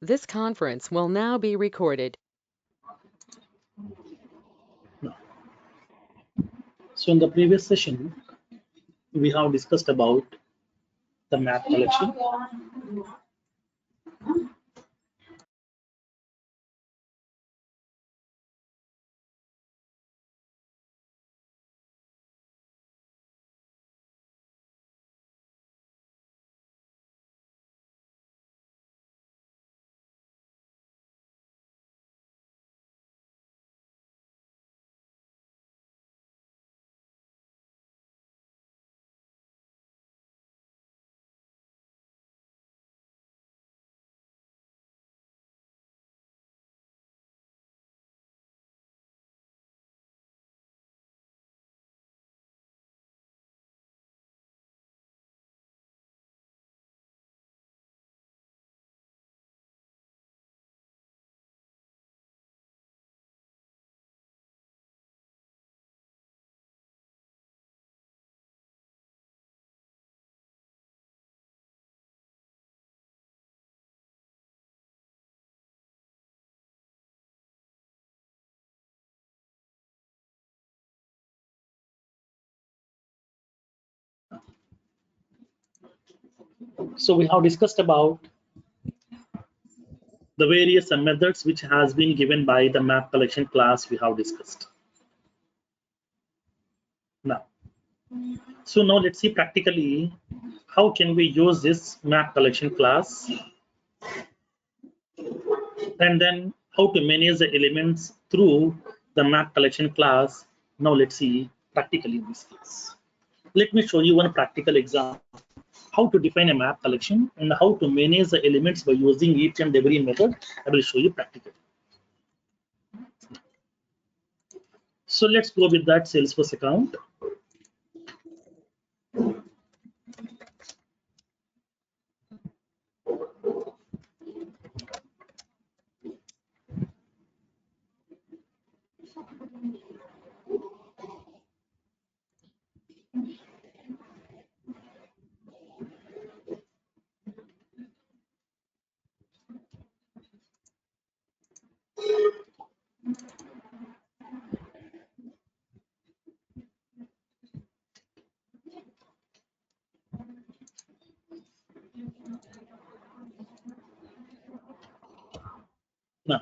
This conference will now be recorded. So in the previous session, we have discussed about the map collection. So we have discussed about the various methods which has been given by the map collection class we have discussed. Now, so now let's see practically how can we use this map collection class, and then how to manage the elements through the map collection class. Now let's see practically this class. Let me show you one practical example how to define a map collection and how to manage the elements by using each and every method. I will show you practically. So let's go with that Salesforce account. Now,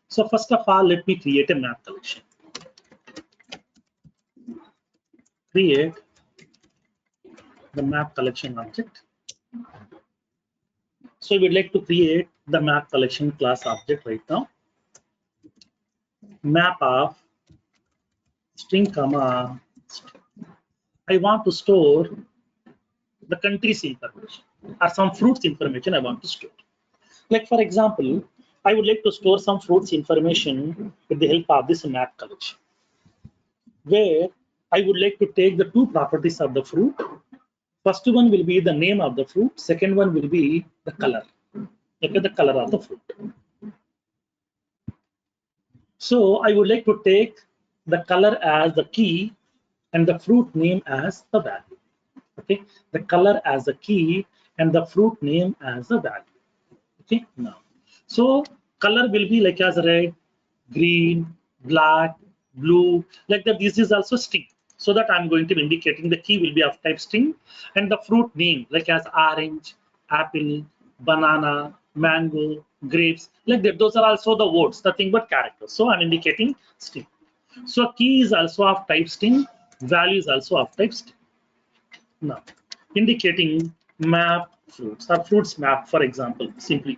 so first of all, let me create a map collection. Create the map collection object. So we'd like to create the map collection class object right now. Map of string comma. I want to store the country's information or some fruits information I want to store. Like for example, I would like to store some fruits information with the help of this map collection, where I would like to take the two properties of the fruit. First one will be the name of the fruit. Second one will be the color. Okay, the color of the fruit. So I would like to take the color as the key and the fruit name as the value. Okay, the color as the key and the fruit name as the value. Okay, now, so color will be like as red, green, black, blue, like that. This is also string. So that I'm going to be indicating the key will be of type string, and the fruit name like as orange, apple, banana, mango, grapes, like that. Those are also the words, nothing but characters. So I'm indicating string. So key is also of type string, value is also of type string. Now, indicating map fruits or fruits map, for example, simply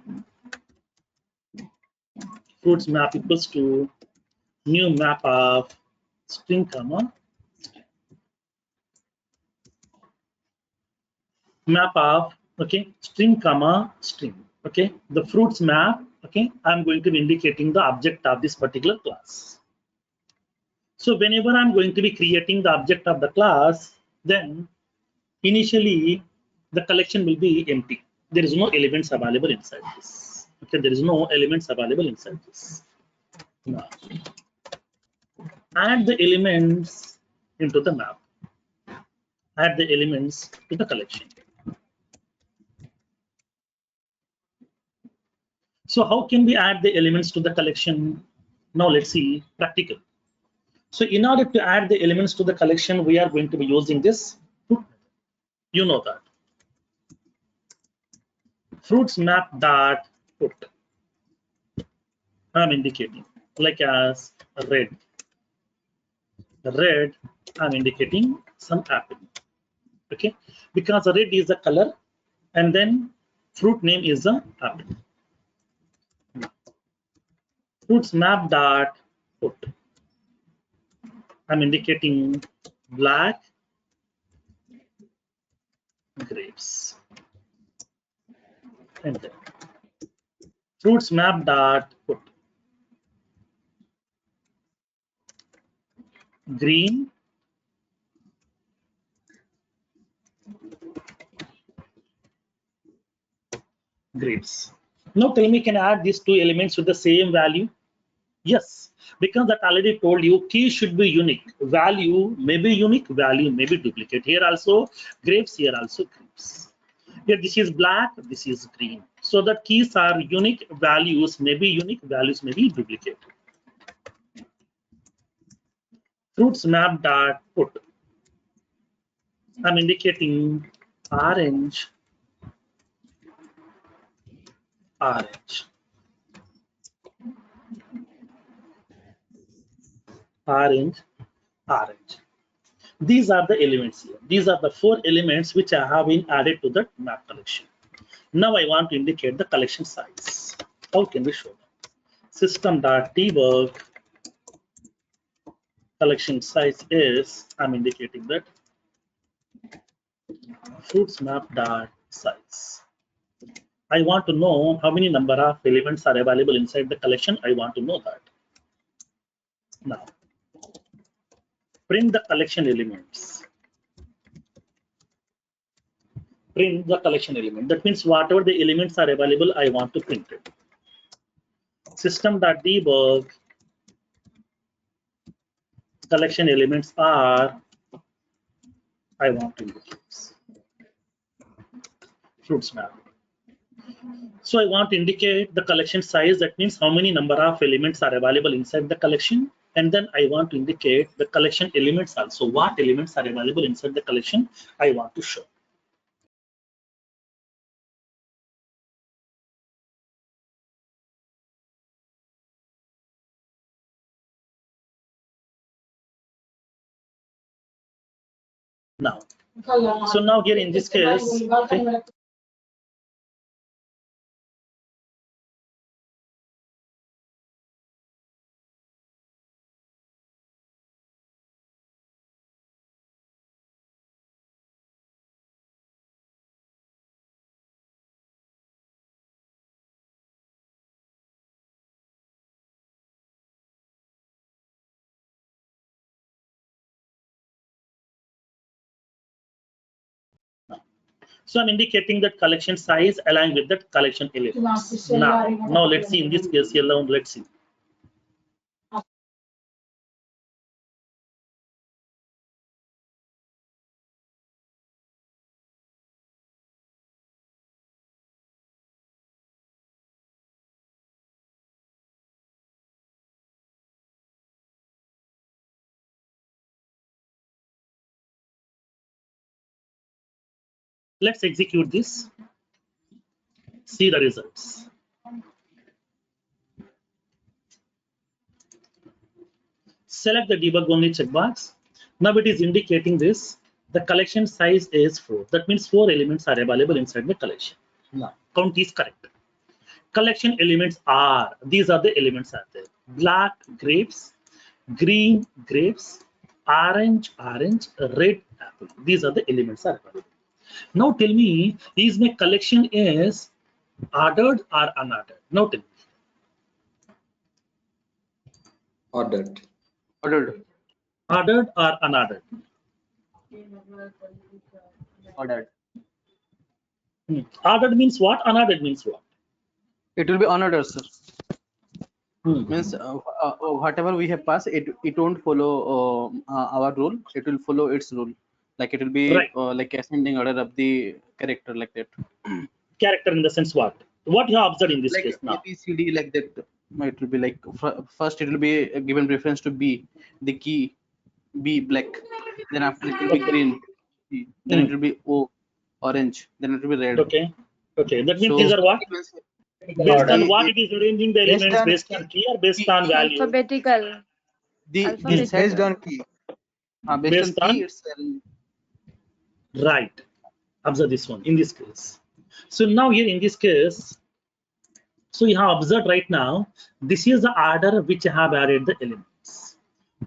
fruits map equals to new map of string comma map of string comma string. Okay, the fruits map. Okay, I'm going to be indicating the object of this particular class. So whenever I'm going to be creating the object of the class, then initially the collection will be empty. There is no elements available inside this. Okay, there is no elements available inside this. Now, add the elements into the map. Add the elements to the collection. So how can we add the elements to the collection? Now let's see practical. So in order to add the elements to the collection, we are going to be using this put method. You know that. Fruits map dot put. I'm indicating like as red. Red, I'm indicating some apple. Okay, because red is the color, and then fruit name is the apple. Fruits map dot put. I'm indicating black grapes. And then fruits map dot put. Green grapes. Now tell me, can I add these two elements with the same value? Yes, because that already told you key should be unique. Value may be unique, value may be duplicate. Here also grapes, here also grapes. Here this is black, this is green. So the keys are unique, values may be unique, values may be duplicate. Fruits map dot put. I'm indicating orange, orange, orange, orange. These are the elements here. These are the 4 elements which I have been added to the map collection. Now I want to indicate the collection size. How can we show that? System.debug collection size is, I'm indicating that fruits map dot size. I want to know how many number of elements are available inside the collection. I want to know that. Now, print the collection elements. Print the collection element. That means whatever the elements are available, I want to print it. System.debug collection elements are, I want to indicate fruits map. So I want to indicate the collection size. That means how many number of elements are available inside the collection. And then I want to indicate the collection elements also. What elements are available inside the collection I want to show. Now, so now here in this case, okay, so I'm indicating that collection size along with that collection elements. Now let's see in this case here. Let's see. Let's execute this. See the results. Select the debug only checkbox. Now it is indicating this. The collection size is 4. That means 4 elements are available inside the collection. Now count is correct. Collection elements are, these are the elements are there. Black grapes, green grapes, orange, red apple. These are the elements are available. Now tell me, is my collection is ordered or unordered? Now tell me. Ordered. Ordered. Ordered or unordered? Ordered. Ordered means what? Unordered means what? It will be unordered, sir. Means Whatever we have passed, it won't follow our rule. It will follow its rule. Like it will be right. Like ascending order of the character, like that. Character in the sense what? What you have observed in this Like case now? ABCD, like that. It will be like first it will be given preference to B, the key B black, then after it will be green, then it will be O orange, then it will be red. Okay. Okay. That means So these are what? Based on what it is arranging the Based elements, on based on key or based on value? Alphabetical. the Alphabetical. set based on key. based on Based key, on it's right. Observe this one in this case. So now here in this case, so you have observed right now, this is the order which I have added the elements.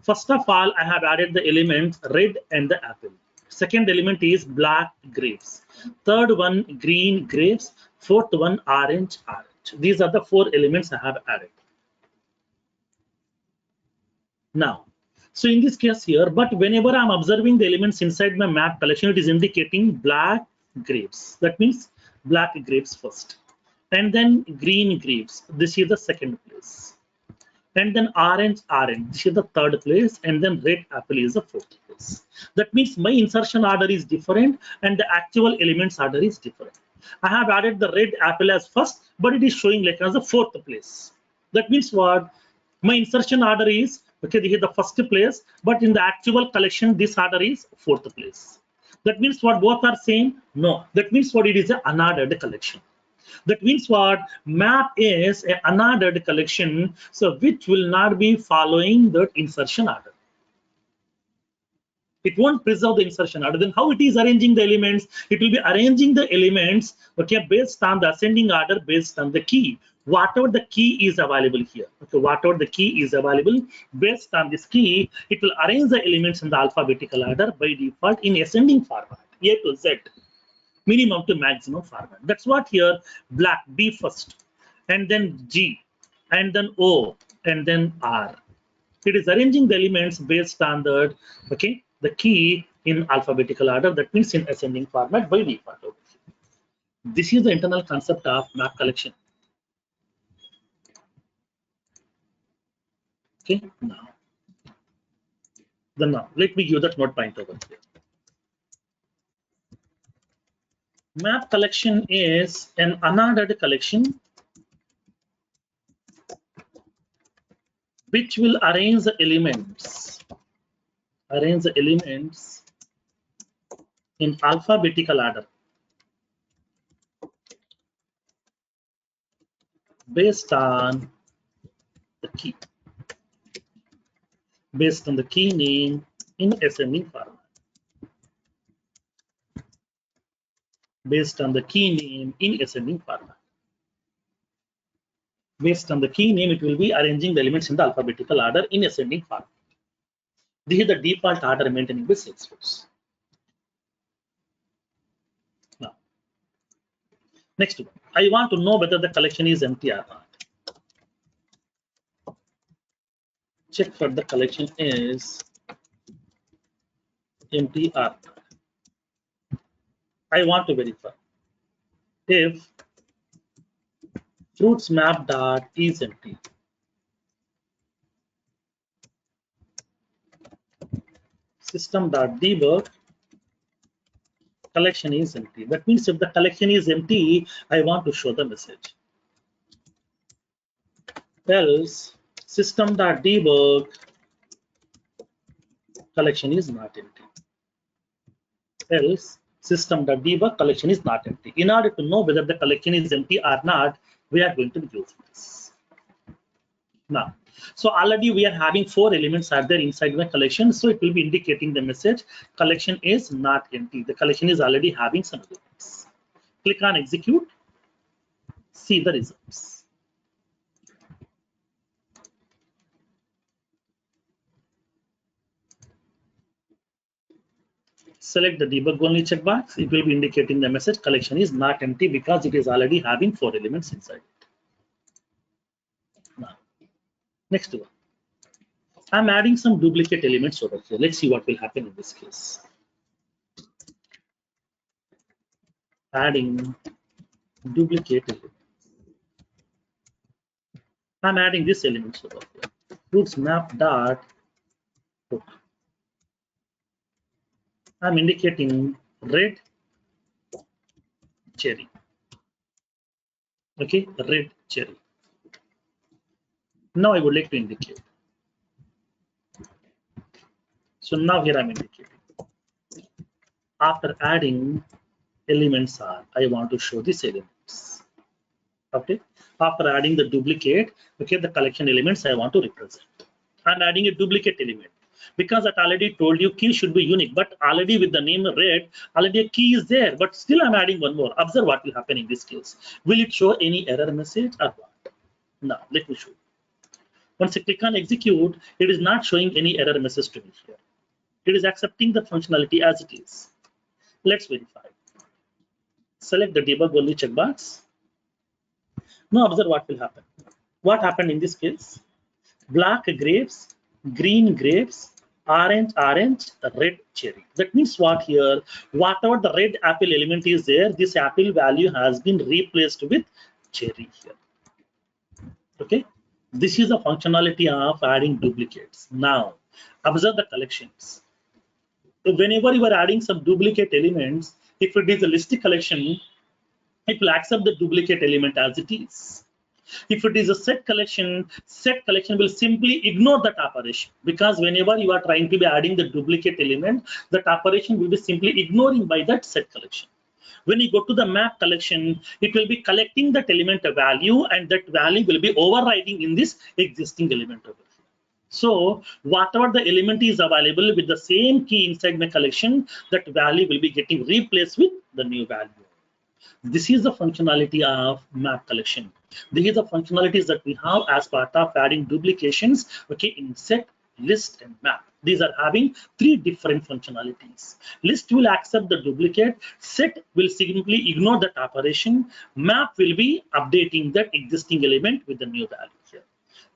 First of all, I have added the elements red and the apple. Second element is black grapes. Third one green grapes. Fourth one orange orange. These are the 4 elements I have added. Now, so in this case here, but whenever I'm observing the elements inside my map collection, it is indicating black grapes. That means black grapes first. And then green grapes. This is the second place. And then orange this is the third place, and then red apple is the fourth place. That means my insertion order is different and the actual elements order is different. I have added the red apple as first, but it is showing like as the fourth place. That means what? My insertion order is okay, this is the first place, but in the actual collection this order is fourth place. That means what both are same? No, that means what it is an unordered collection. That means what? Map is an unordered collection, so which will not be following the insertion order. It won't preserve the insertion order. Then how it is arranging the elements? It will be arranging the elements, okay, based on the ascending order, based on the key. Whatever the key is available here, okay, whatever the key is available, based on this key, it will arrange the elements in the alphabetical order by default in ascending format, A to Z. Minimum to maximum format. That's what here black B first, and then G, and then O, and then R. It is arranging the elements based on the okay the key in alphabetical order. That means in ascending format by default. This is the internal concept of map collection. Okay, now let me give that note point over here. Map collection is an unordered collection which will arrange the elements in alphabetical order based on the key name in ascending format. Based on the key name in ascending format. Based on the key name, it will be arranging the elements in the alphabetical order in ascending format. This is the default order maintaining by Salesforce. Now, next one. I want to know whether the collection is empty or not. Check for the collection is empty or not. I want to verify if fruits map dot is empty. System.debug collection is empty. That means if the collection is empty, I want to show the message. Else system.debug collection is not empty. Else system.debug collection is not empty. In order to know whether the collection is empty or not, we are going to use this. Now, so already we are having 4 elements are there inside the collection, so it will be indicating the message collection is not empty. The collection is already having some elements. Click on execute, see the results. Select the debug only checkbox. It will be indicating the message collection is not empty because it is already having 4 elements inside it. Now, next one. I'm adding some duplicate elements over here. Let's see what will happen in this case. Adding duplicate elements. I'm adding this element over here. Fruits map dot hook. I'm indicating red cherry. Okay, red cherry. Now I would like to indicate. So now here I'm indicating. After adding elements are, I want to show these elements. Okay. After adding the duplicate, okay, the collection elements I want to represent. I'm adding a duplicate element because I already told you key should be unique, but already with the name red, already a key is there, but still I'm adding one more. Observe what will happen in this case. Will it show any error message or what? Now, let me show you. Once I click on execute, it is not showing any error message to me here. It is accepting the functionality as it is. Let's verify. Select the debug only checkbox. Now observe what will happen. What happened in this case? Black grapes, green grapes, orange, red cherry. That means what here? Whatever the red apple element is there, this apple value has been replaced with cherry here. Okay. This is the functionality of adding duplicates. Now, observe the collections. Whenever you are adding some duplicate elements, if it is a listed collection, it will accept the duplicate element as it is. If it is a set collection will simply ignore that operation, because whenever you are trying to be adding the duplicate element, that operation will be simply ignoring by that set collection. When you go to the map collection, it will be collecting that element value, and that value will be overriding in this existing element over here. So whatever the element is available with the same key inside my collection, that value will be getting replaced with the new value. This is the functionality of map collection. These are the functionalities that we have as part of adding duplications, okay, in set, list, and map. These are having three different functionalities. List will accept the duplicate, set will simply ignore that operation, map will be updating that existing element with the new value here.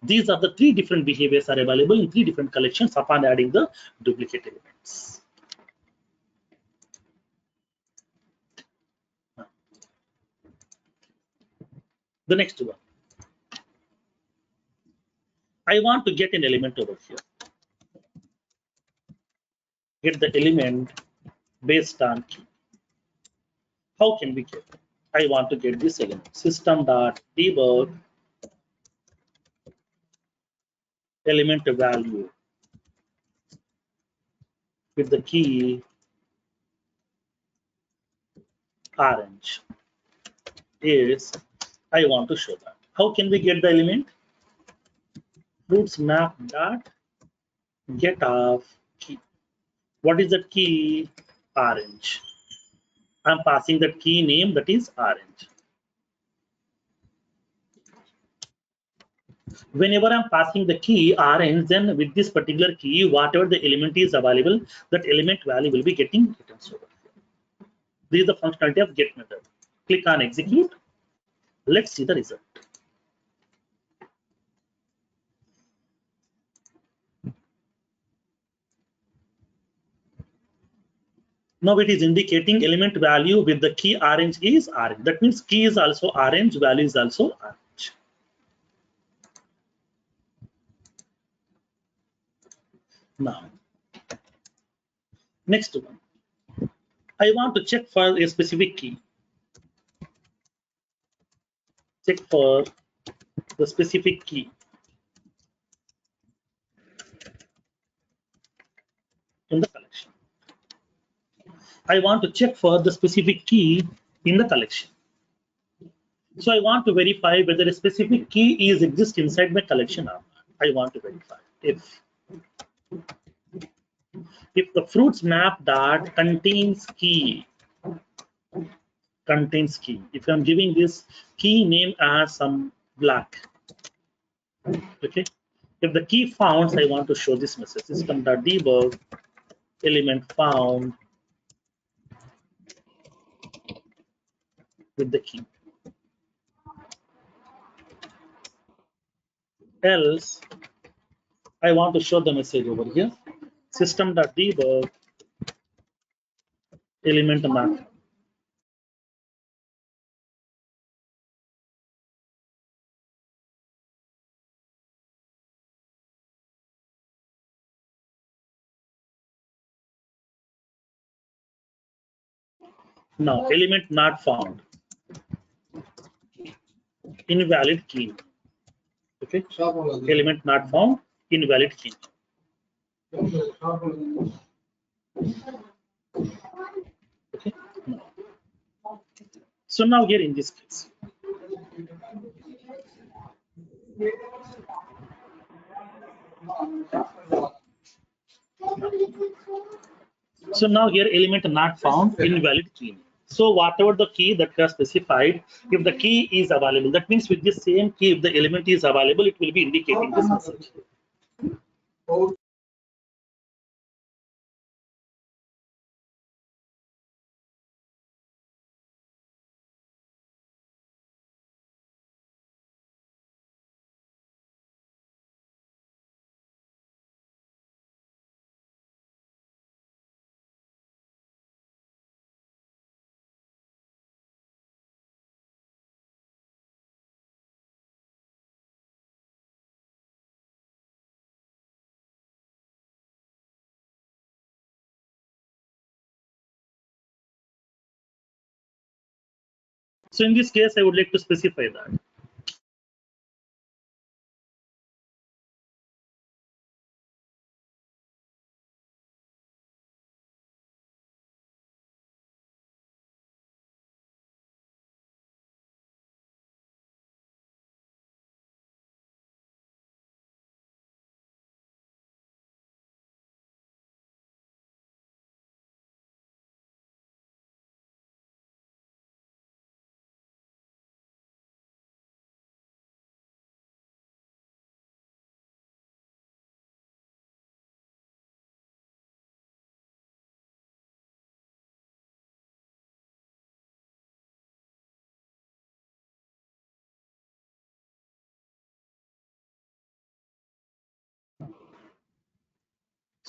These are the three different behaviors are available in three different collections upon adding the duplicate elements. The next one. I want to get an element over here. Get the element based on key. How can we get? I want to get this element. System.debug element value with the key orange is, I want to show that. How can we get the element? Fruits map dot get of key. What is the key? Orange. I'm passing that key name, that is orange. Whenever I'm passing the key orange, then with this particular key, whatever the element is available, that element value will be getting written over here. This is the functionality of get method. Click on execute. Let's see the result. Now it is indicating element value with the key orange is orange. That means key is also orange, value is also orange. Now, next one. I want to check for a specific key. Check for the specific key in the collection. I want to check for the specific key in the collection. So I want to verify whether a specific key is exist inside my collection or not. I want to verify if the fruits map dot contains key. If I'm giving this key name as some black, okay. If the key found, I want to show this message. System.debug element found with the key. Else, I want to show the message over here. System.debug element map. Now, element not found. invalid key. Okay, element not found, invalid key. Okay. So now here in this case, so now here element not found, invalid key. So whatever the key that we have specified, if the key is available, that means with the same key, if the element is available, it will be indicating this message. So in this case, I would like to specify that.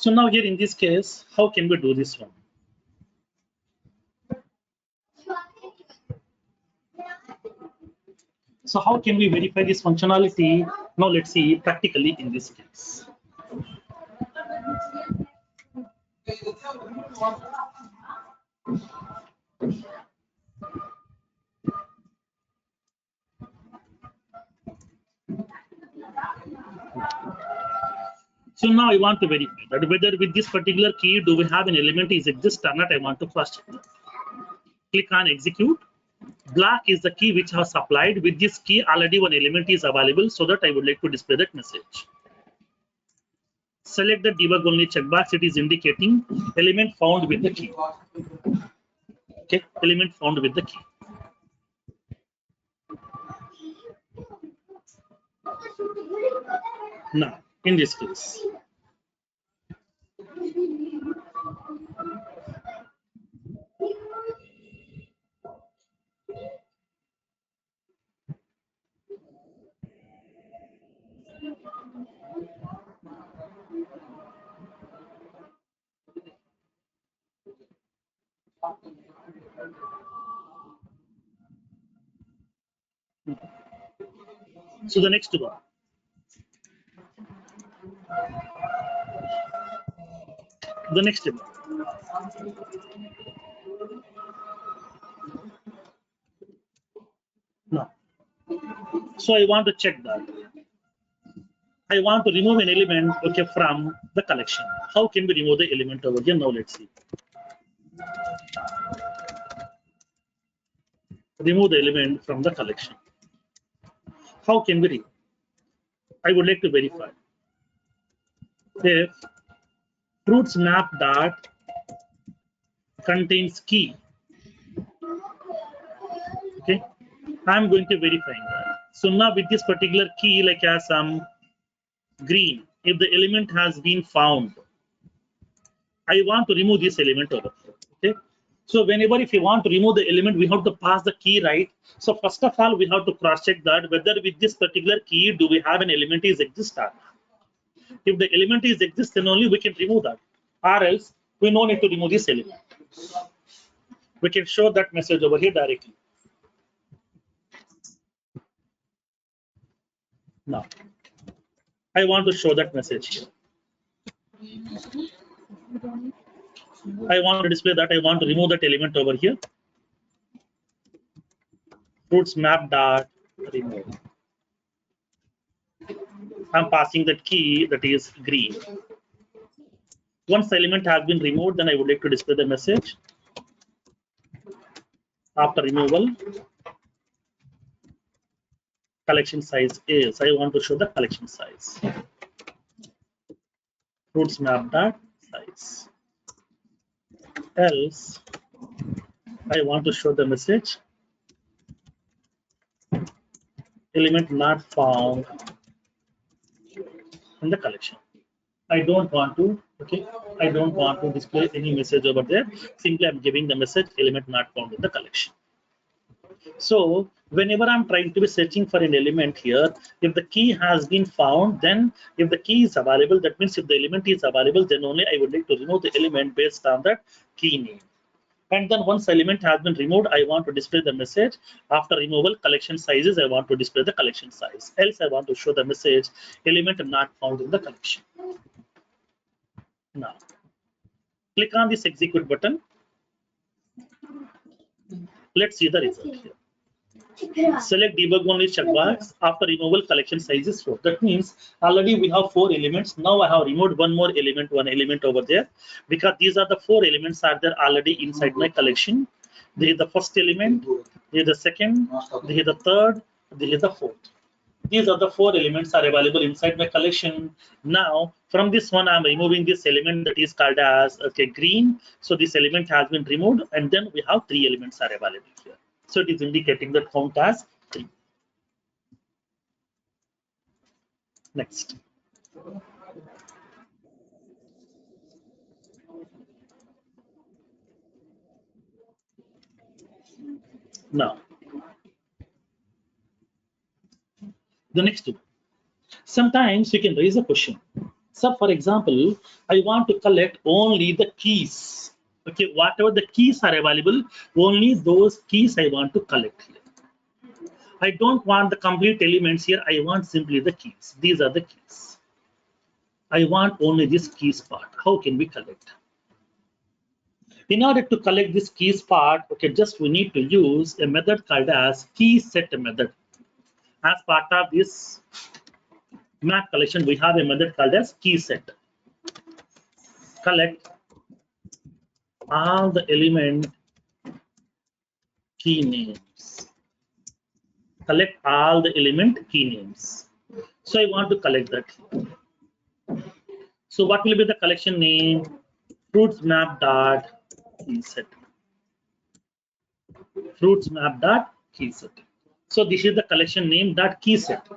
So now here in this case, how can we do this one? So how can we verify this functionality? Now let's see practically in this case. So now I want to verify that whether with this particular key, do we have an element is exist or not? I want to cross check that. Click on execute. Black is the key which has supplied. With this key, already one element is available, so that I would like to display that message. Select the debug only checkbox. It is indicating element found with the key. Okay, element found with the key. Now, in this case, so the next one. The next one. No. So I want to check that. I want to remove an element, okay, from the collection. How can we remove the element over here? Now let's see. Remove the element from the collection. How can we remove? I would like to verify if fruits map dot contains key. Okay, I'm going to verify that. So now with this particular key, like as some green, if the element has been found, I want to remove this element over here. Okay, so whenever if you want to remove the element, we have to pass the key, right? So first of all, we have to cross check that whether with this particular key, do we have an element is exist or not. If the element is exist, then only we can remove that, or else we no need to remove this element. We can show that message over here directly. Now, I want to show that message here. I want to display that. I want to remove that element over here. Fruits map dot remove. I'm passing that key that is green. Once the element has been removed, then I would like to display the message. After removal, collection size is, I want to show the collection size. Fruits map dot size. Else, I want to show the message. Element not found in the collection. I don't want to, okay, I don't want to display any message over there. Simply I'm giving the message element not found in the collection. So whenever I'm trying to be searching for an element here, if the key has been found, then if the key is available, that means if the element is available, then only I would like to remove the element based on that key name. And then once element has been removed, I want to display the message. After removal collection sizes, I want to display the collection size. Else I want to show the message element not found in the collection. Now, click on this execute button. Let's see the result here. Select debug only checkbox. After removal collection size is 4. That means already we have 4 elements. Now I have removed one more element, one element over there, because these are the 4 elements are there already inside my collection. This is the first element, this is the second, this is the third, this is the fourth. These are the 4 elements are available inside my collection. Now from this one I'm removing this element that is called as green. So this element has been removed, and then we have 3 elements are available here. So it is indicating that count as 3. Next. Now, the next one. Sometimes you can raise a question. So for example, I want to collect only the keys. Okay, whatever the keys are available, only those keys I want to collect here. I don't want the complete elements here. I want simply the keys. These are the keys. I want only this keys part. How can we collect? In order to collect this keys part, okay, just we need to use a method called as key set method. As part of this map collection, we have a method called as key set. Collect all the element key names. Collect all the element key names. So I want to collect that. So what will be the collection name? Fruits map dot key set. Fruits map dot key set. So this is the collection name dot key set.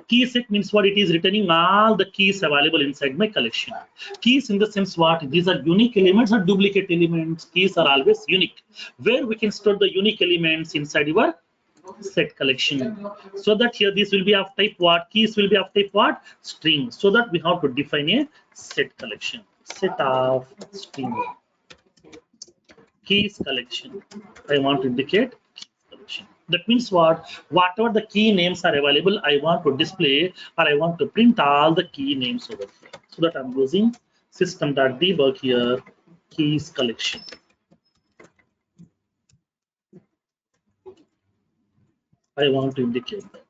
Key set means what? It is returning all the keys available inside my collection. Keys in the sense what? These are unique elements or duplicate elements. Keys are always unique. Where we can store the unique elements inside your set collection. So that here this will be of type what? Keys will be of type what? String. So that we have to define a set collection. Set of string. Keys collection. I want to indicate keys collection. That means what? Whatever the key names are available, I want to display or I want to print all the key names over here. So that I'm using system.debug here, keys collection. I want to indicate that.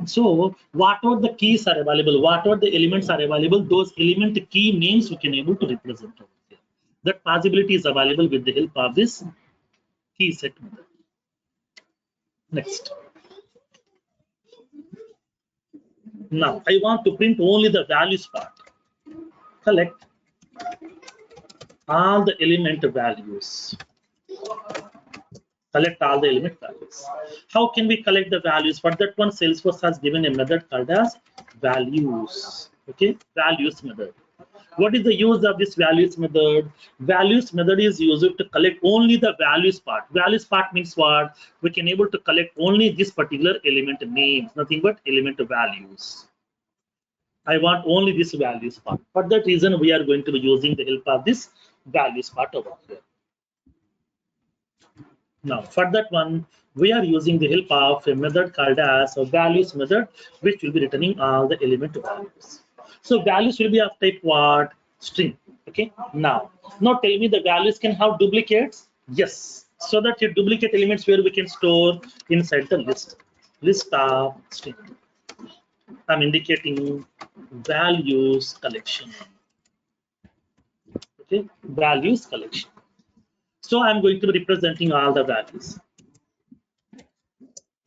So whatever the keys are available, whatever the elements are available, those element key names we can able to represent over here. That possibility is available with the help of this key set method. Next. Now I want to print only the values part. Collect all the element values. Collect all the element values. How can we collect the values? For that one, Salesforce has given a method called as values. Okay, values method. What is the use of this values method? Values method is used to collect only the values part. Values part means what? We can able to collect only this particular element names, nothing but element values. I want only this values part. For that reason, we are going to be using the help of this values part over here. Now, for that one, we are using the help of a method called as a values method, which will be returning all the element values. So values will be of type what? String. Okay. Now tell me the values can have duplicates. Yes. so that your duplicate elements where we can store inside the list of string. I'm indicating values collection. Okay, values collection. So I'm going to be representing all the values.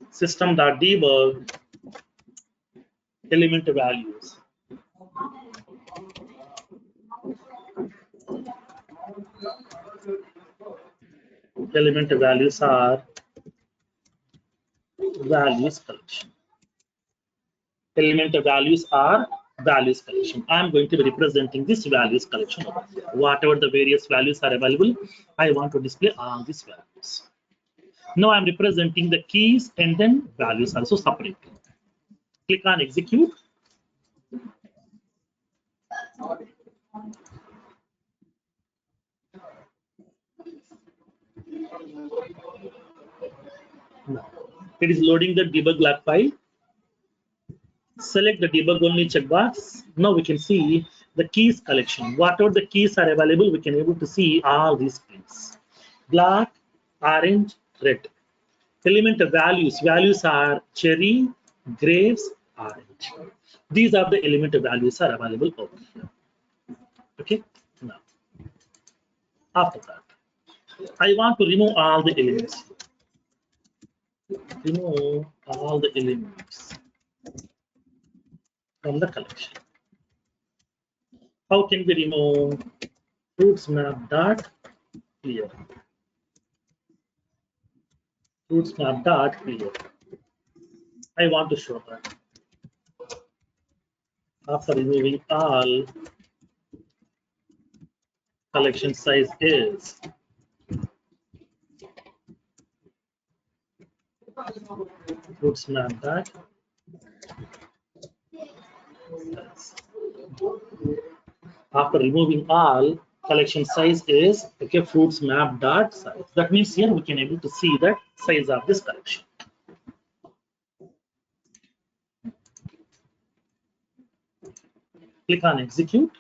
System.debug element values. Element values are values collection. Element values are values collection. I'm going to be representing this values collection over here. Whatever the various values are available, I want to display all these values. Now I'm representing the keys and then values also separately. Click on execute. Now, it is loading the debug log file. Select the debug only checkbox. Now we can see the keys collection. Whatever the keys are available, we can able to see all these keys. Black, orange, red. Element values. Values are cherry, grapes, orange. These are the element values are available over here. Okay. Now, after that, I want to remove all the elements. Remove all the elements from the collection. How can we remove fruits map dot clear? Fruits map dot clear. I want to show that. After removing all, collection size is fruits map dot. After removing all, collection size is okay. Fruits map dot size. That means here we can able to see the size of this collection. Click on execute.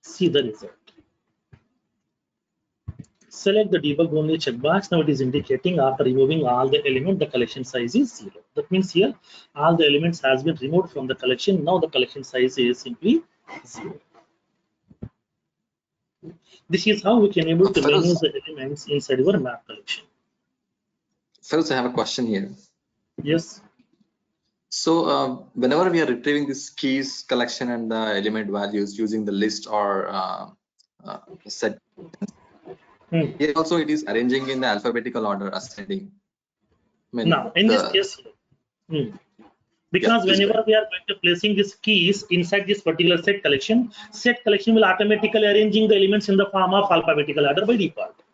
See the result. Select the debug only checkbox. Now it is indicating after removing all the element, the collection size is 0. That means here all the elements has been removed from the collection. Now the collection size is simply 0. This is how we can able to manage the elements inside your map collection. Feroz, I have a question here. Yes. So whenever we are retrieving this keys collection and the element values using the list or set, here also it is arranging in the alphabetical order ascending. I mean, now in this case, because whenever we are going to placing these keys inside this particular set collection will automatically arranging the elements in the form of alphabetical order by default.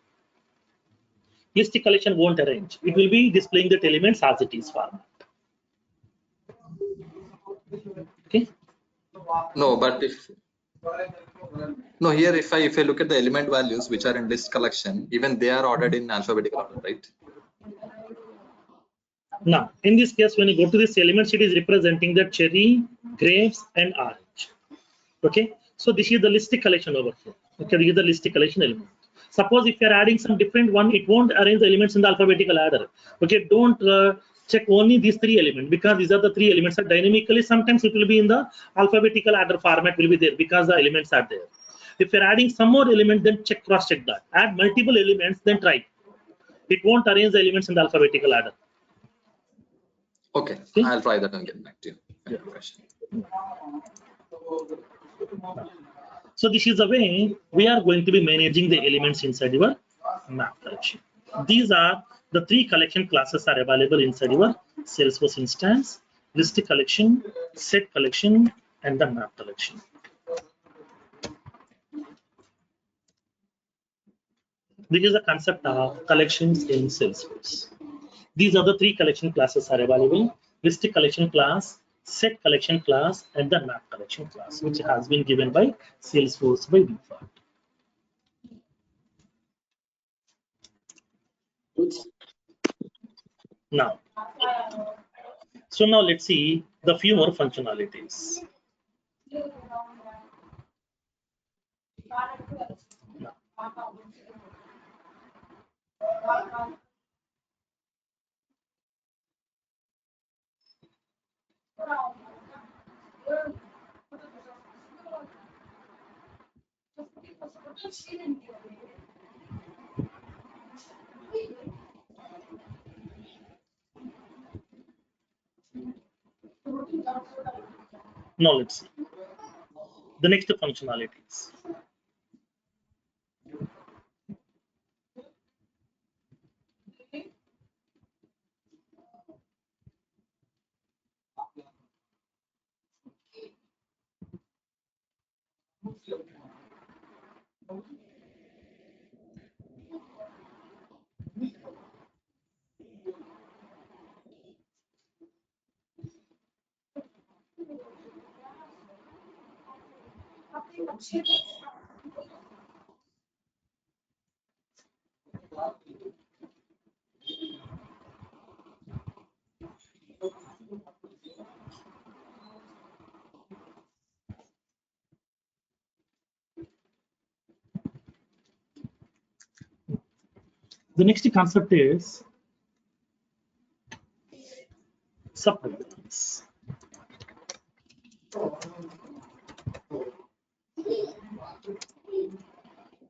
List collection won't arrange. It will be displaying the elements as it is format. Okay. No, but here if I look at the element values which are in list collection, even they are ordered in alphabetical order, right? Now, in this case, when you go to this elements, it is representing the cherry, grapes, and orange. Okay, so this is the list collection over here. Okay, this is the list collection element. Suppose if you are adding some different one, it won't arrange the elements in the alphabetical order. Okay, don't check only these 3 elements because these are the 3 elements are dynamically. Sometimes it will be in the alphabetical order format will be there because the elements are there. If you're adding some more element, then cross check that. Add multiple elements, then try. It won't arrange the elements in the alphabetical order. Okay, I'll try that and get back to you. Yeah. So this is the way we are going to be managing the elements inside your map collection. These are the 3 collection classes are available inside your Salesforce instance: list collection, set collection, and the map collection. This is the concept of collections in Salesforce. These are the 3 collection classes are available: list collection class, set collection class, and the map collection class, which has been given by Salesforce by default. Now, so now let's see the few more functionalities. Now, Now let's see the next functionalities. The next concept is subprograms.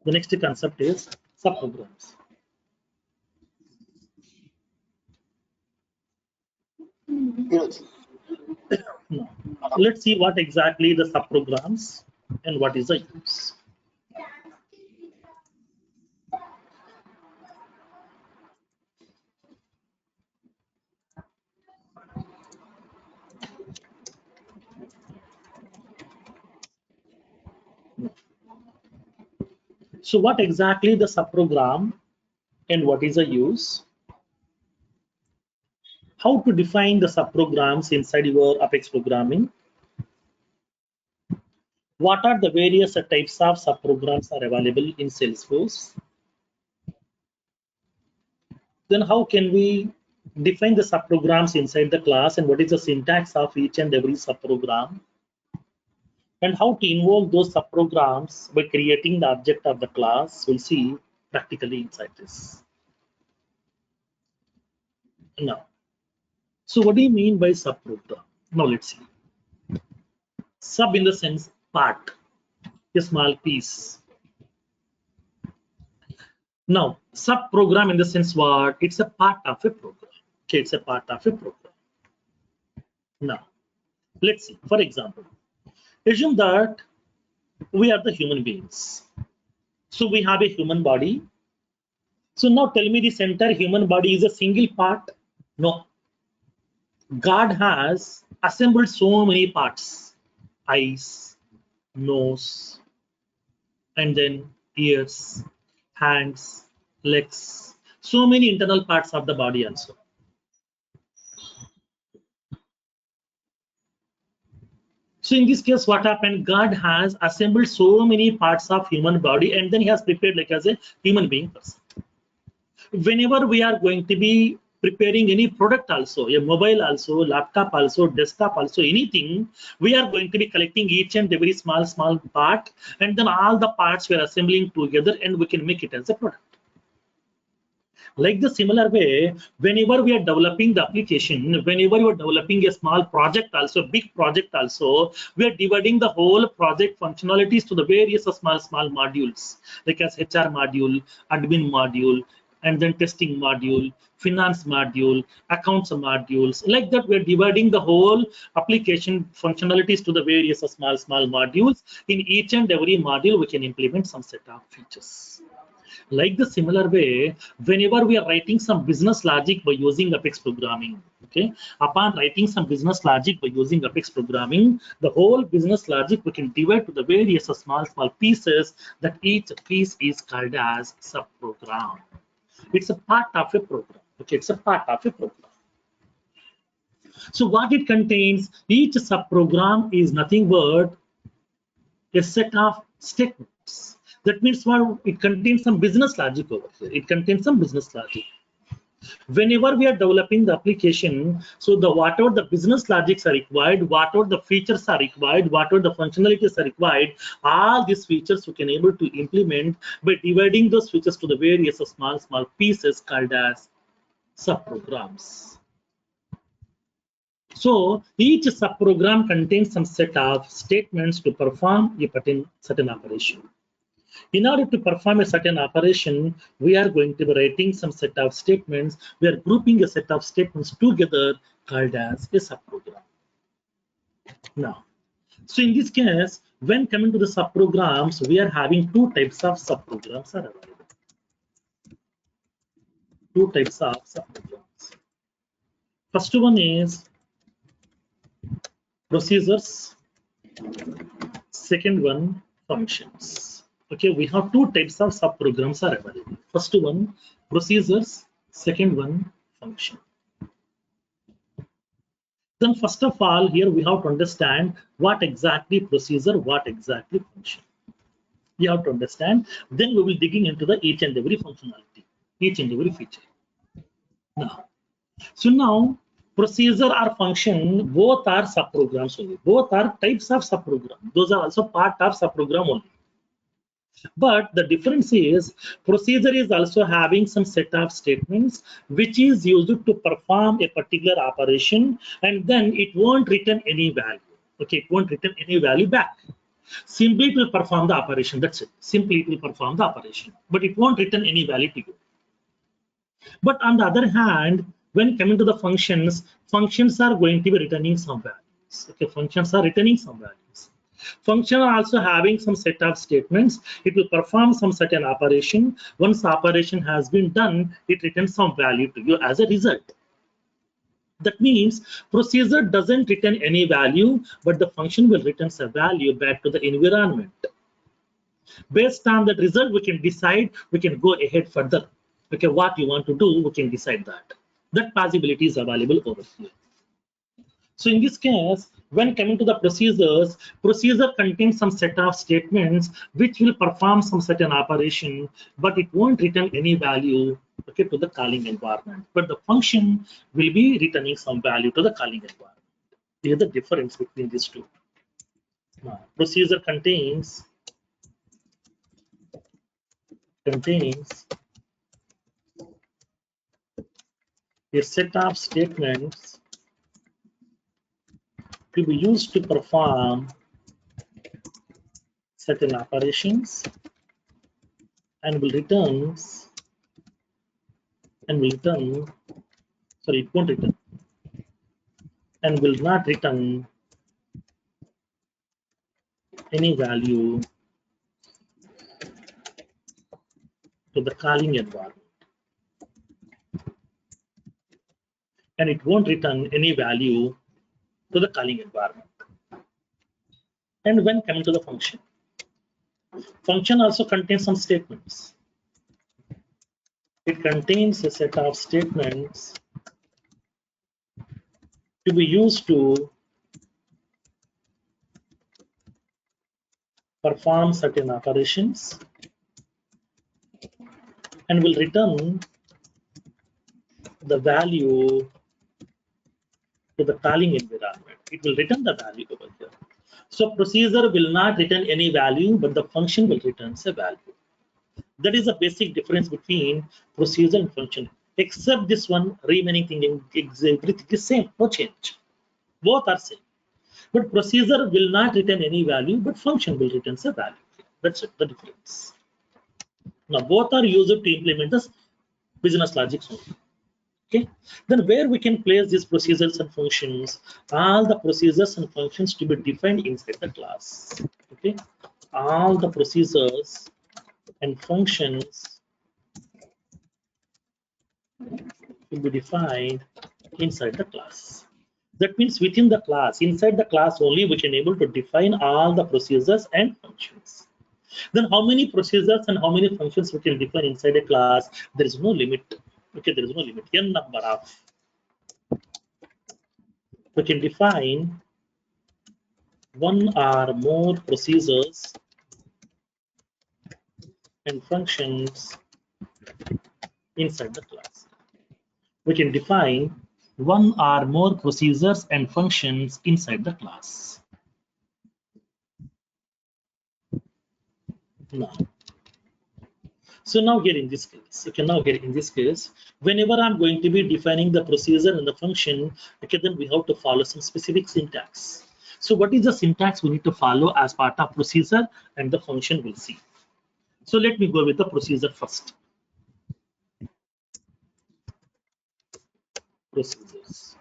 The next concept is subprograms. Now, let's see what exactly the subprograms and what is the use. So what exactly the subprogram and what is the use? How to define the subprograms inside your Apex programming? What are the various types of subprograms are available in Salesforce? Then how can we define the subprograms inside the class and what is the syntax of each and every subprogram? And how to invoke those subprograms by creating the object of the class, we'll see practically inside this. Now, so what do you mean by subprogram? Now let's see. Sub in the sense part, a small piece. Now, subprogram in the sense what? It's a part of a program. Okay, it's a part of a program. Now, let's see. For example, assume that we are the human beings. So we have a human body. So now tell me this entire human body is a single part? No. God has assembled so many parts. Eyes, nose, and then ears, hands, legs, so many internal parts of the body also. So in this case, what happened? God has assembled so many parts of human body and then he has prepared like as a human being person. Whenever we are going to be preparing any product also, a mobile also, laptop also, desktop also, anything, we are going to be collecting each and every small part and then all the parts we are assembling together and we can make it as a product. Like the similar way, whenever we are developing the application, whenever you are developing a small project also, big project also, we are dividing the whole project functionalities to the various small modules, like as HR module, admin module, and then testing module, finance module, accounts modules. Like that, we are dividing the whole application functionalities to the various small modules. In each and every module, we can implement some set of features. Like the similar way, whenever we are writing some business logic by using Apex programming, okay, upon writing some business logic by using Apex programming, the whole business logic we can divide to the various small pieces that each piece is called as subprogram. It's a part of a program. Okay, it's a part of a program. So what it contains, each subprogram is nothing but a set of statements. That means what it contains some business logic over here. It contains some business logic. Whenever we are developing the application, so the whatever the business logics are required, whatever the features are required, whatever the functionalities are required, all these features we can able to implement by dividing those features to the various small pieces called as subprograms. So each subprogram contains some set of statements to perform a certain operation. In order to perform a certain operation, we are going to be writing some set of statements. We are grouping a set of statements together called as a subprogram. Now, so in this case, when coming to the subprograms, we are having two types of subprograms are available. Two types of subprograms. First one is procedures. Second one, functions. Okay, we have two types of subprograms are available. First one, procedures. Second one, function. Then first of all, here we have to understand what exactly procedure, what exactly function. You have to understand. Then we will digging into the each and every functionality, each and every feature. Now, procedure or function, both are subprograms only. Both are types of subprogram. Those are also part of subprogram only. But the difference is procedure is also having some set of statements which is used to perform a particular operation, and then it won't return any value. Okay, it won't return any value back. Simply it will perform the operation. That's it. Simply it will perform the operation, but it won't return any value to you. But on the other hand, when coming to the functions, functions are going to be returning some values. Okay, functions are returning some values. Function are also having some set of statements. It will perform some certain operation. Once the operation has been done, it returns some value to you as a result. That means procedure doesn't return any value, but the function will return a value back to the environment. Based on that result, we can decide, we can go ahead further. Okay, what you want to do, we can decide that. That possibility is available over here. So in this case, when coming to the procedures, procedure contains some set of statements which will perform some certain operation, but it won't return any value, okay, to the calling environment. But the function will be returning some value to the calling environment. Here's the difference between these two. Now, procedure contains a set of statements to be used to perform certain operations and will return, sorry, it won't return and will not return any value to the calling environment. And it won't return any value to the calling environment. And when coming to the function also contains some statements. It contains a set of statements to be used to perform certain operations and will return the value to the calling environment. It will return the value over here. So procedure will not return any value, but the function will return a value. That is the basic difference between procedure and function. Except this one, remaining thing, everything is same, no change. Both are same. But procedure will not return any value, but function will return a value. That's it, the difference. Now both are used to implement this business logic only. Okay, then where we can place these procedures and functions, all the procedures and functions to be defined inside the class. Okay, all the procedures and functions will be defined inside the class. That means within the class, inside the class only, we can able to define all the procedures and functions. Then how many procedures and how many functions we can define inside a class? There is no limit. Okay, there is no limit. N number of. We can define one or more procedures and functions inside the class. we can define one or more procedures and functions inside the class. Now, so now here in this case, okay, now here in this case, whenever I'm going to be defining the procedure and the function, okay, then we have to follow some specific syntax. So what is the syntax we need to follow as part of procedure and the function we'll see. So let me go with the procedure first. Procedures.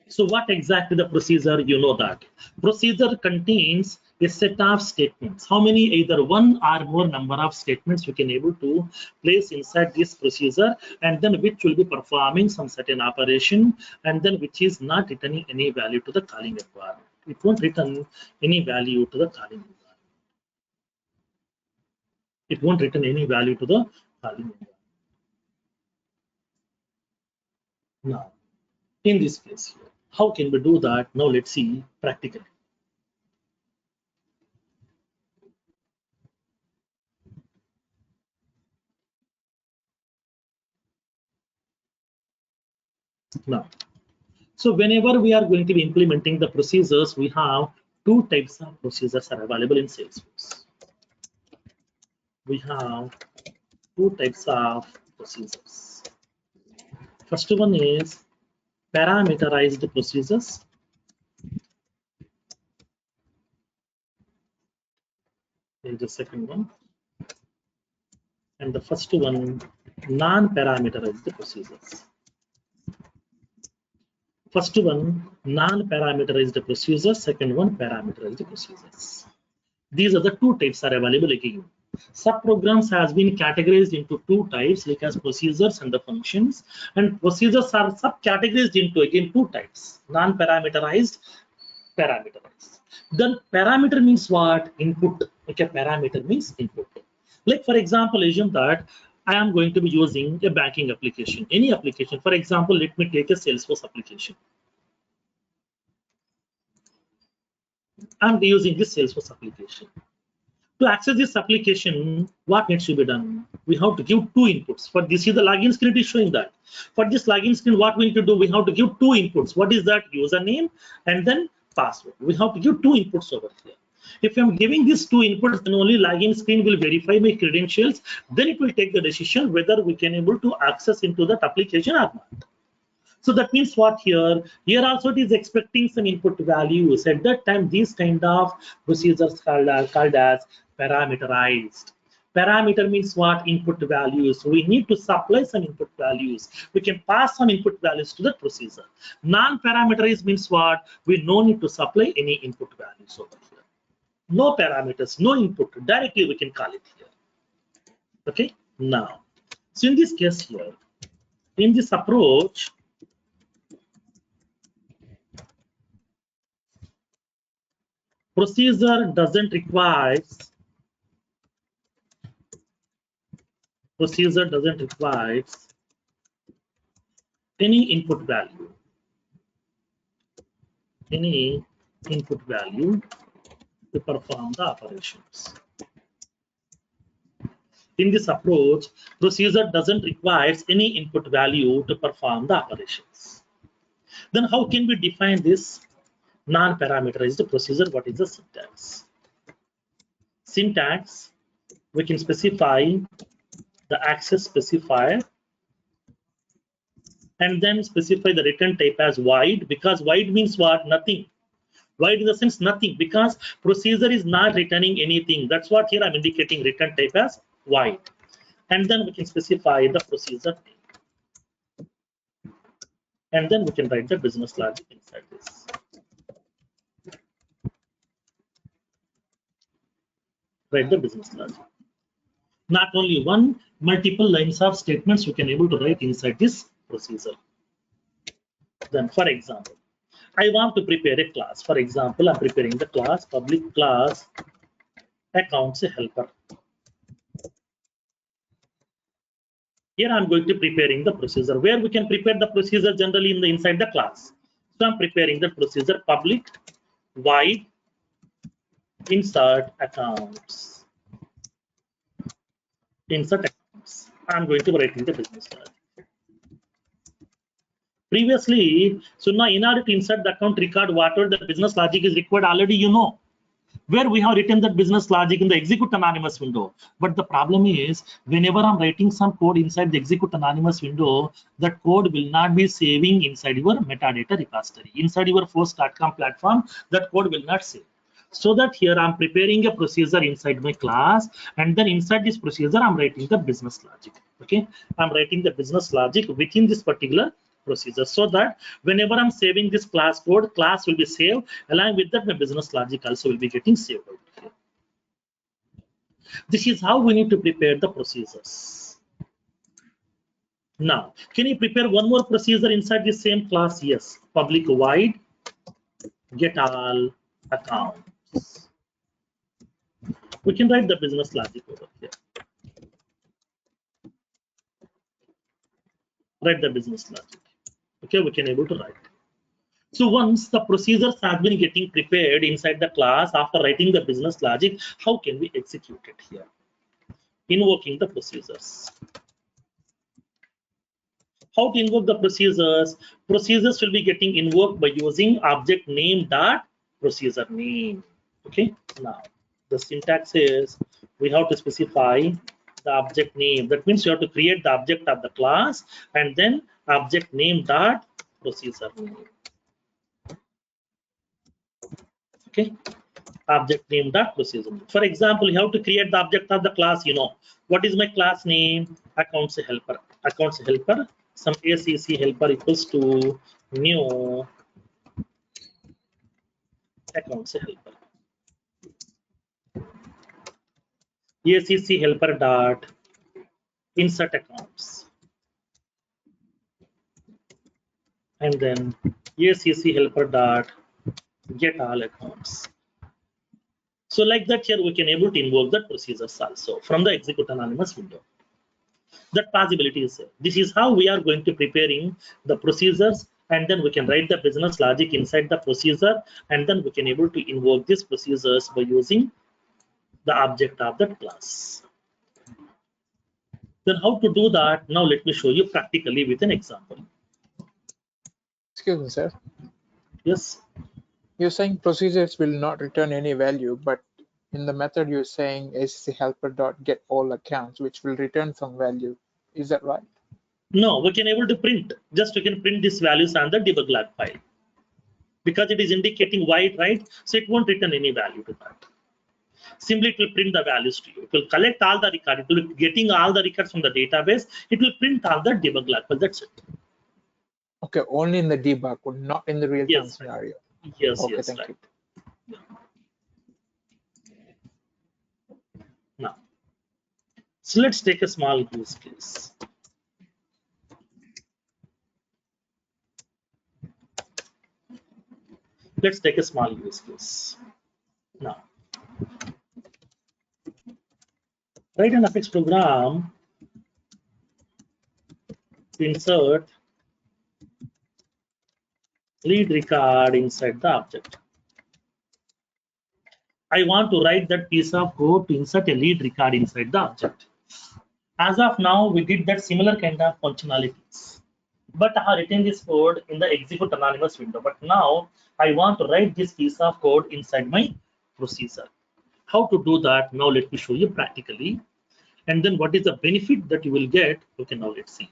So what exactly the procedure? You know that procedure contains a set of statements. How many? Either one or more number of statements we can able to place inside this procedure, and then which will be performing some certain operation, and then which is not returning any value to the calling environment. It won't return any value to the calling environment. It won't return any value to the calling environment. Now, in this case here, how can we do that? Now let's see practically. Now, so whenever we are going to be implementing the procedures, we have two types of procedures are available in Salesforce. We have two types of procedures. First one is parameterized procedures. Here's the second one. And the first one, non-parameterized procedures. First one, non-parameterized procedures. Second one, parameterized procedures. These are the two types are available again. Subprograms has been categorized into two types, like as procedures and the functions. And procedures are subcategorized into again two types: non-parameterized, parameterized. Then parameter means what? Input. Okay, parameter means input. Like for example, assume that I am going to be using a banking application, any application. For example, let me take a Salesforce application. I'm using this Salesforce application. To access this application, what needs to be done? We have to give two inputs. For this is the login screen, it is showing that. For this login screen, what we need to do? We have to give two inputs. What is that? Username and then password. We have to give two inputs over here. If I'm giving these two inputs, then only login screen will verify my credentials. Then it will take the decision whether we can able to access into that application or not. So that means what here? Here also it is expecting some input values. At that time, these kind of procedures called as parameterized. Parameter means what? Input values. We need to supply some input values. We can pass some input values to the procedure. Non-parameterized means what? We no need to supply any input values over here. No parameters, no input. Directly we can call it here. Okay. Now, so in this case here, in this approach, procedure doesn't require any input value to perform the operations. In this approach, procedure doesn't require any input value to perform the operations. Then how can we define this non-parameterized procedure? What is the syntax? Syntax, we can specify the access specifier and then specify the return type as void, because void means what? Nothing. Void in the sense nothing, because procedure is not returning anything. That's what here I'm indicating return type as void. And then we can specify the procedure name. And then we can write the business logic inside this. Write the business logic. Not only one, multiple lines of statements we can able to write inside this procedure. Then, for example, I want to prepare a class. For example, I'm preparing the class, public class accounts helper. Here I'm going to preparing the procedure. Where we can prepare the procedure generally in the inside the class. So I'm preparing the procedure public void insert accounts. Insert accounts. I'm going to write in the business logic. Previously, so now in order to insert the account record, whatever the business logic is required, already you know, where we have written that business logic in the execute anonymous window. But the problem is, whenever I'm writing some code inside the execute anonymous window, that code will not be saving inside your metadata repository. Inside your force.com platform, that code will not save. So that here I'm preparing a procedure inside my class, and then inside this procedure, I'm writing the business logic. Okay, I'm writing the business logic within this particular procedure, so that whenever I'm saving this class code, class will be saved. Along with that, my business logic also will be getting saved out here. This is how we need to prepare the procedures. Now, can you prepare one more procedure inside the same class? Yes, public void get all accounts. We can write the business logic over here. Write the business logic. Okay, we can able to write. So once the procedures have been getting prepared inside the class after writing the business logic, how can we execute it here? Invoking the procedures. How to invoke the procedures? Procedures will be getting invoked by using object name dot procedure name. Okay, now the syntax is we have to specify the object name. That means you have to create the object of the class and then object name dot procedure name. Okay, object name dot procedure name. For example, you have to create the object of the class. You know what is my class name? Accounts helper. Accounts helper. Some ACC helper equals to new accounts helper. ACC helper dot insert accounts, and then ACC helper dot get all accounts. So like that, here we can able to invoke the procedures also from the execute anonymous window. That possibility is there. This is how we are going to preparing the procedures, and then we can write the business logic inside the procedure, and then we can able to invoke these procedures by using the object of that class. Then how to do that? Now let me show you practically with an example. Excuse me, sir. Yes. You're saying procedures will not return any value, but in the method you're saying ACC helper dot get all accounts, which will return some value. Is that right? No, we can able to print. Just we can print these values on the debug log file because it is indicating white, right? So it won't return any value to that. Simply it will print the values to you. It will collect all the records. It will be getting all the records from the database. It will print all the debug log file. That's it. Okay, only in the debug, not in the real-time Yes. scenario. Yes, Okay, yes, thank right. you. Now, so let's take a small use case. Let's take a small use case. Now, write an Apex program to insert lead record inside the object. I want to write that piece of code to insert a lead record inside the object. As of now, we did that similar kind of functionalities, but I have written this code in the execute anonymous window. But now I want to write this piece of code inside my procedure. How to do that? Now let me show you practically. And then what is the benefit that you will get? Okay, now let's see.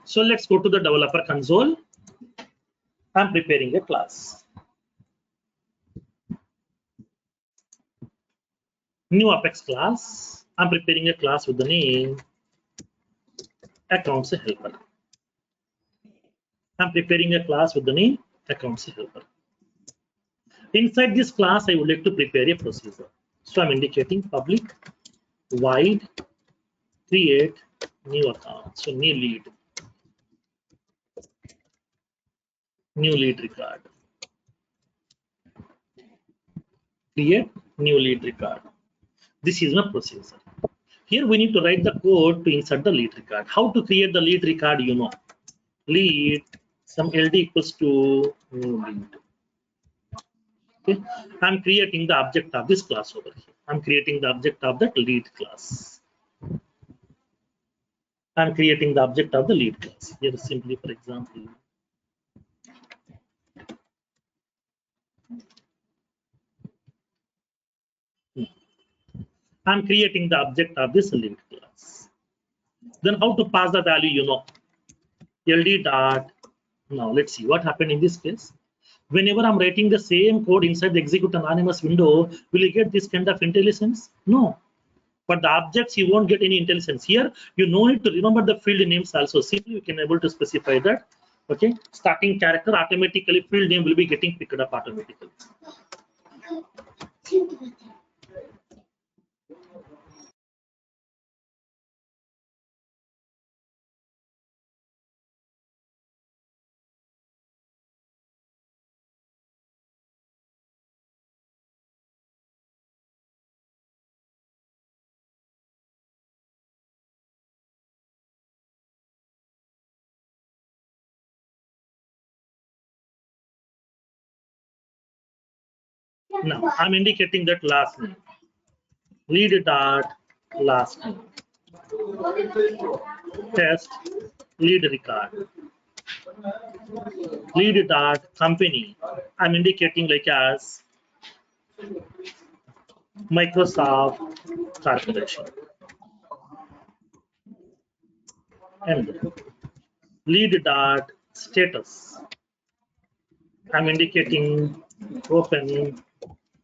So let's go to the developer console. I'm preparing a class. New Apex class. I'm preparing a class with the name accounts helper. I'm preparing a class with the name accounts helper. Inside this class, I would like to prepare a procedure. So I'm indicating public void create new account. So new lead record. Create new lead record. This is my procedure. Here we need to write the code to insert the lead record. How to create the lead record? You know, lead some LD equals to new lead. Okay, I'm creating the object of this class over here. I'm creating the object of that lead class. I'm creating the object of the lead class. Here simply, for example, I'm creating the object of this lead class. Then how to pass the value? You know, LD dot. Now let's see what happened in this case. Whenever I'm writing the same code inside the execute anonymous window, will you get this kind of intelligence? No. But the objects, you won't get any intelligence. Here, you no need to remember the field names also. Simply, you can able to specify that. Okay, starting character automatically field name will be getting picked up automatically. Now I'm indicating that last name. Lead dot last name. Test lead record. Lead dot company. I'm indicating like as Microsoft Corporation. And lead dot status. I'm indicating open,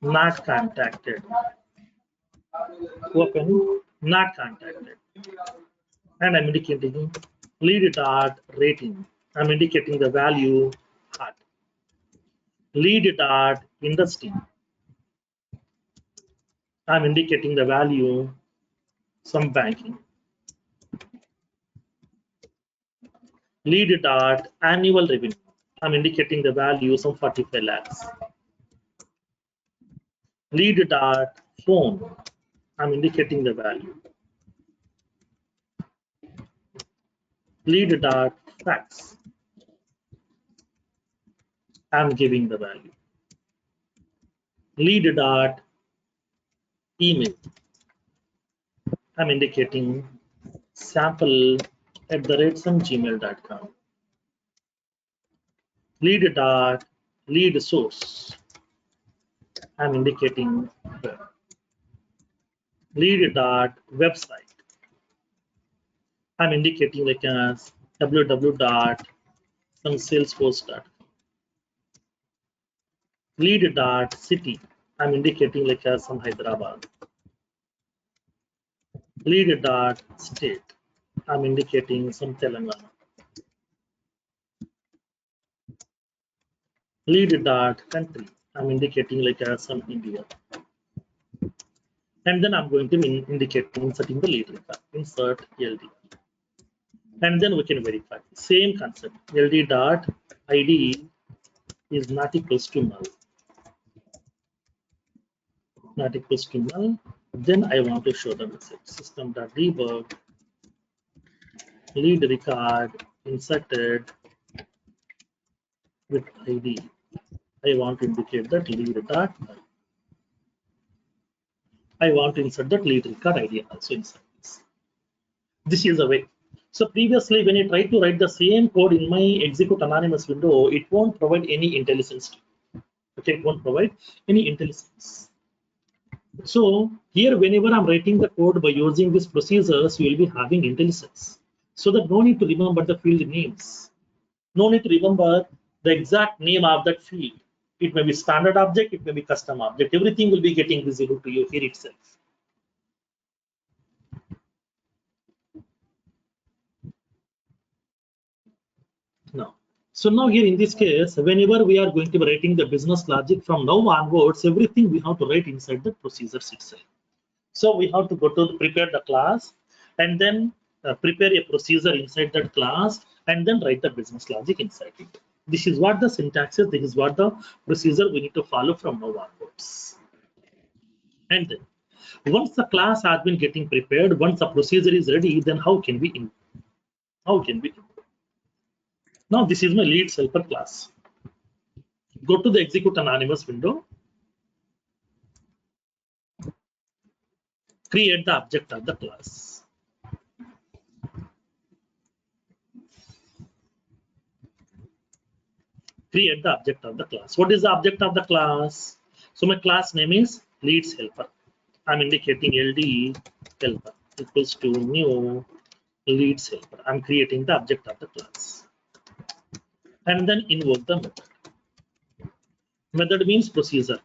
not contacted. Open, not contacted. And I'm indicating lead dot rating. I'm indicating the value hot. Lead dot industry. I'm indicating the value some banking. Lead dot annual revenue. I'm indicating the value some 45 lakhs. Lead dot phone. I'm indicating the value. Lead dot fax. I'm giving the value. Lead dot email. I'm indicating sample@gmail.com. Lead dot lead source. I'm indicating web. Lead dot website. I'm indicating like as www.salesforce.com. Lead dot city. I'm indicating like as some Hyderabad. Lead dot state. I'm indicating some Telangana. Lead dot country. I'm indicating like as some India. And then I'm going to indicate inserting the lead record. Insert LD. And then we can verify. Same concept. LD dot ID is not equals to null. Not equals to null. Then I want to show the message. System.debug lead record inserted with ID. I want to indicate that lead dot. I want to insert that lead record ID also inside this. This is a way. So previously, when you try to write the same code in my execute anonymous window, it won't provide any intelligence. Okay, it won't provide any intelligence. So here, whenever I'm writing the code by using these procedures, you will be having intelligence. So that no need to remember the field names. No need to remember the exact name of that field. It may be standard object, it may be custom object. Everything will be getting visible to you here itself. Now, so now here in this case, whenever we are going to be writing the business logic from now onwards, everything we have to write inside the procedures itself. So we have to go to prepare the class and then prepare a procedure inside that class and then write the business logic inside it. This is what the syntax is. This is what the procedure we need to follow from now onwards. And then once the class has been getting prepared, once the procedure is ready, then how can we invoke? Now this is my leads helper class. Go to the execute anonymous window. Create the object of the class. Create the object of the class. What is the object of the class? So my class name is leads helper. I'm indicating LD helper equals to new leads helper. I'm creating the object of the class. And then invoke the method. Method means procedure.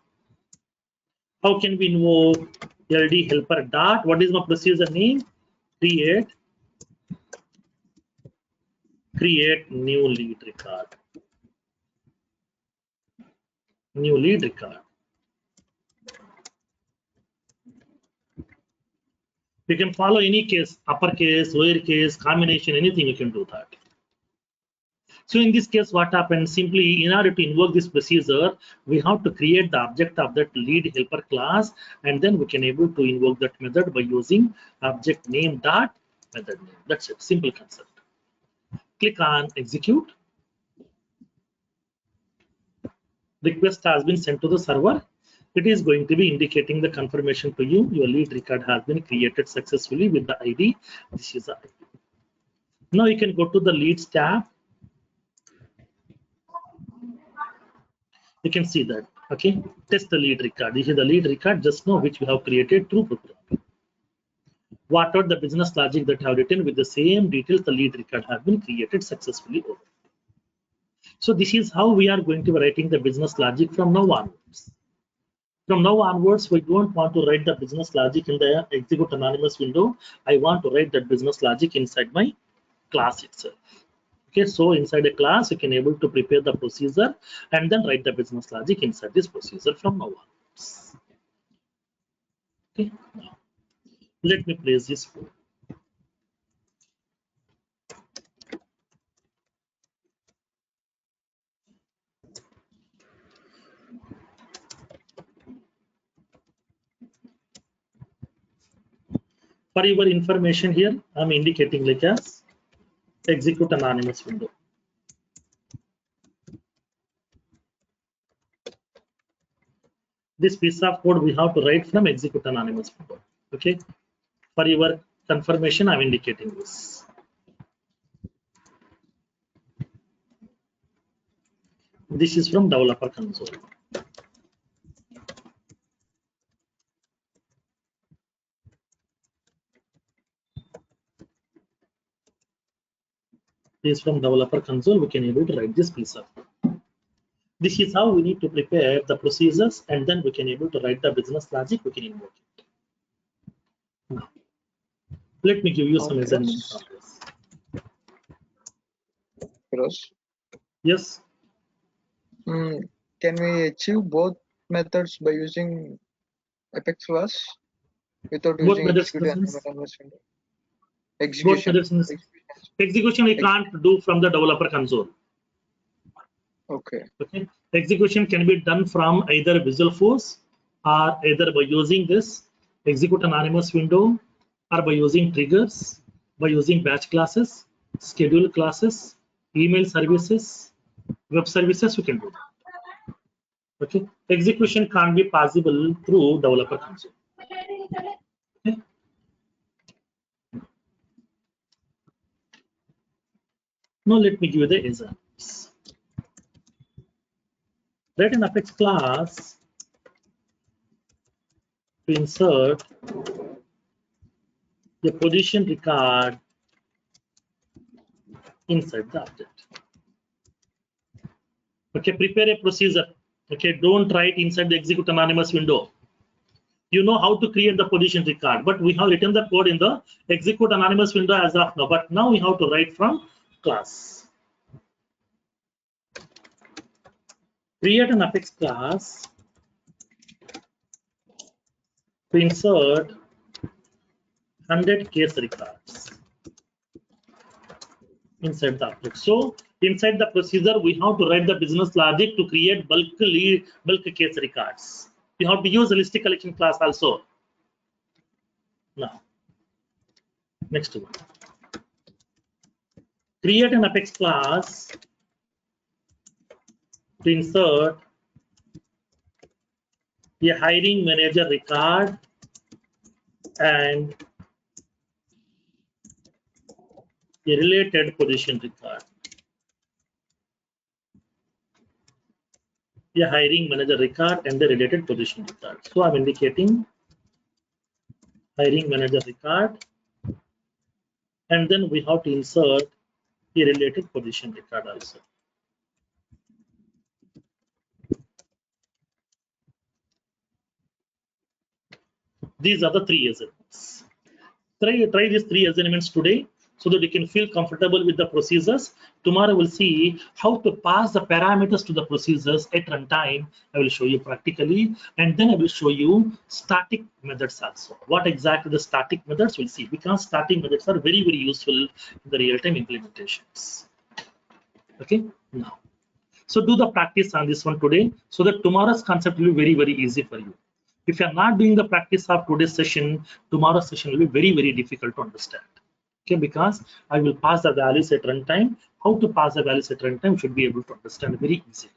How can we invoke LD helper dot? What is my procedure name? Create new lead record. New lead record. You can follow any case, uppercase, lowercase, combination, anything you can do that. So in this case, what happens? Simply, in order to invoke this procedure, we have to create the object of that lead helper class, and then we can able to invoke that method by using object name dot method name. That's it. Simple concept. Click on execute. Request has been sent to the server. It is going to be indicating the confirmation to you. Your lead record has been created successfully with the ID. This is the ID. Now you can go to the leads tab. You can see that. Okay, test the lead record. This is the lead record just now, which we have created through programming. Whatever the business logic that I have written with the same details, the lead record has been created successfully over. So this is how we are going to be writing the business logic from now onwards. From now onwards, we don't want to write the business logic in the execute anonymous window. I want to write that business logic inside my class itself. Okay, so inside a class, you can able to prepare the procedure and then write the business logic inside this procedure from now onwards. Okay, now let me place this code. For your information here, I'm indicating like as execute anonymous window. This piece of code we have to write from execute anonymous window. Okay, for your confirmation, I'm indicating this. This is from developer console. This is from developer console. We can able to write this piece of code. This is how we need to prepare the procedures, and then we can able to write the business logic. We can invoke it. Now, let me give you some examples of this. Yes. Can we achieve both methods by using Apex class without Both using execution? Execution we can't do from the developer console. Okay. Okay. Execution can be done from either Visualforce or either by using this execute anonymous window, or by using triggers, by using batch classes, schedule classes, email services, web services. We can do that. Okay. Execution can't be possible through developer console. Okay. Now let me give you the examples. Write an Apex class to insert the position record inside the object. Okay, prepare a procedure. Okay, don't write inside the execute anonymous window. You know how to create the position record, but we have written the code in the execute anonymous window as of now. But now we have to write from class. Create an Apex class to insert 100 case records. inside the object. So inside the procedure, we have to write the business logic to create bulk case records. We have to use a list collection class also. Now, next one. Create an Apex class to insert a hiring manager record and a related position record. A hiring manager record and the related position record. So I'm indicating hiring manager record, and then we have to insert a related position record also. These are the three assignments. Try these three assignments today so that you can feel comfortable with the procedures. Tomorrow we'll see how to pass the parameters to the procedures at runtime. I will show you practically, and then I will show you static methods also. What exactly the static methods we'll see, because static methods are very, very useful in the real-time implementations. Okay, now. So do the practice on this one today so that tomorrow's concept will be very, very easy for you. If you are not doing the practice of today's session, tomorrow's session will be very, very difficult to understand. Okay, because I will pass the values at runtime. How to pass the values at runtime should be able to understand very easily.